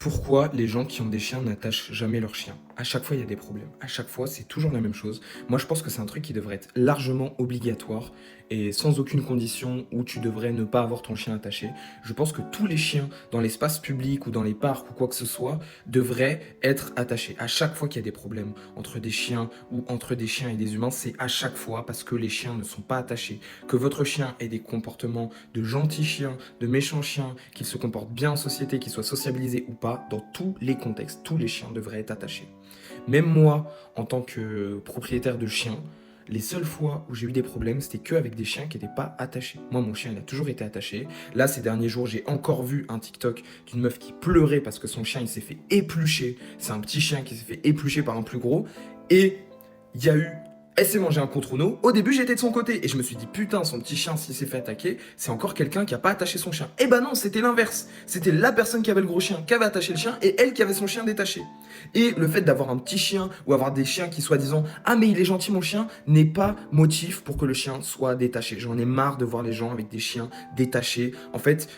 Pourquoi les gens qui ont des chiens n'attachent jamais leurs chiens? À chaque fois, il y a des problèmes. À chaque fois, c'est toujours la même chose. Moi, je pense que c'est un truc qui devrait être largement obligatoire et sans aucune condition où tu devrais ne pas avoir ton chien attaché. Je pense que tous les chiens dans l'espace public ou dans les parcs ou quoi que ce soit devraient être attachés. À chaque fois qu'il y a des problèmes entre des chiens ou entre des chiens et des humains, c'est à chaque fois parce que les chiens ne sont pas attachés. Que votre chien ait des comportements de gentils chiens, de méchants chiens, qu'il se comporte bien en société, qu'il soit sociabilisé ou pas, dans tous les contextes, tous les chiens devraient être attachés. Même moi, en tant que propriétaire de chien, les seules fois où j'ai eu des problèmes, c'était qu'avec des chiens qui n'étaient pas attachés. Moi, mon chien, il a toujours été attaché. Là, ces derniers jours, j'ai encore vu un TikTok d'une meuf qui pleurait parce que son chien, il s'est fait éplucher. C'est un petit chien qui s'est fait éplucher par un plus gros. Et il y a eu... Elle s'est mangé un contre-Uno. Au début, j'étais de son côté. Et je me suis dit, putain, son petit chien, s'il s'est fait attaquer, c'est encore quelqu'un qui a pas attaché son chien. Eh ben non, c'était l'inverse. C'était la personne qui avait le gros chien, qui avait attaché le chien, et elle qui avait son chien détaché. Et le fait d'avoir un petit chien, ou avoir des chiens qui soi-disant, ah mais il est gentil mon chien, n'est pas motif pour que le chien soit détaché. J'en ai marre de voir les gens avec des chiens détachés. En fait,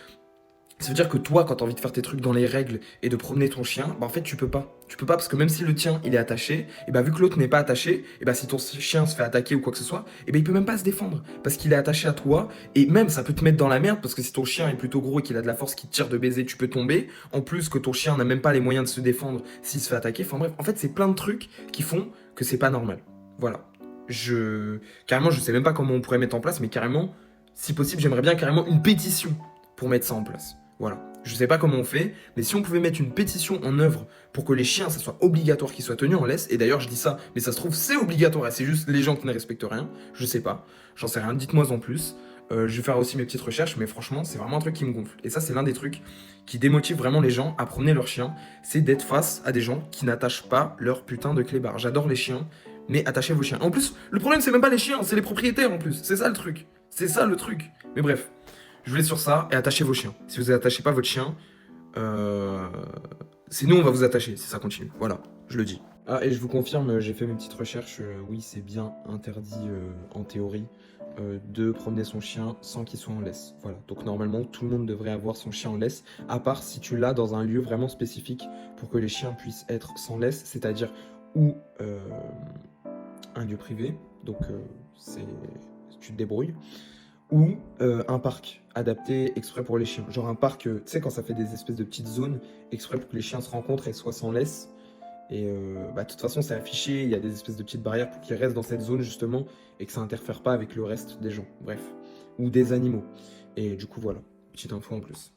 ça veut dire que toi, quand tu as envie de faire tes trucs dans les règles et de promener ton chien, bah en fait, tu peux pas. Tu peux pas parce que même si le tien, il est attaché, et bah vu que l'autre n'est pas attaché, et bah si ton chien se fait attaquer ou quoi que ce soit, et bah il peut même pas se défendre parce qu'il est attaché à toi et même ça peut te mettre dans la merde parce que si ton chien est plutôt gros et qu'il a de la force qui te tire de baiser, tu peux tomber. En plus que ton chien n'a même pas les moyens de se défendre s'il se fait attaquer. Enfin bref, en fait, c'est plein de trucs qui font que c'est pas normal. Voilà. Carrément, je sais même pas comment on pourrait mettre en place, mais carrément, si possible, j'aimerais bien carrément une pétition pour mettre ça en place. Voilà. Je sais pas comment on fait, mais si on pouvait mettre une pétition en œuvre pour que les chiens, ça soit obligatoire qu'ils soient tenus en laisse, et d'ailleurs je dis ça, mais ça se trouve c'est obligatoire, et c'est juste les gens qui ne respectent rien, je sais pas, j'en sais rien, dites-moi en plus. Je vais faire aussi mes petites recherches, mais franchement, c'est vraiment un truc qui me gonfle. Et ça, c'est l'un des trucs qui démotive vraiment les gens à promener leurs chiens, c'est d'être face à des gens qui n'attachent pas leur putain de clébard. J'adore les chiens, mais attachez vos chiens. En plus, le problème, c'est même pas les chiens, c'est les propriétaires en plus. C'est ça le truc. C'est ça le truc. Mais bref. Je vous laisse sur ça et attachez vos chiens. Si vous n'attachez pas votre chien, c'est nous, on va vous attacher si ça continue. Voilà, je le dis. Ah, et je vous confirme, j'ai fait mes petites recherches. Oui, c'est bien interdit en théorie de promener son chien sans qu'il soit en laisse. Voilà, donc normalement, tout le monde devrait avoir son chien en laisse, à part si tu l'as dans un lieu vraiment spécifique pour que les chiens puissent être sans laisse, c'est-à-dire ou un lieu privé, donc c'est tu te débrouilles, ou un parc adapté exprès pour les chiens. Genre un parc, tu sais, quand ça fait des espèces de petites zones exprès pour que les chiens se rencontrent et soient sans laisse. Et bah, de toute façon, c'est affiché, il y a des espèces de petites barrières pour qu'ils restent dans cette zone justement et que ça interfère pas avec le reste des gens. Bref. Ou des animaux. Et du coup, voilà. Petite info en plus.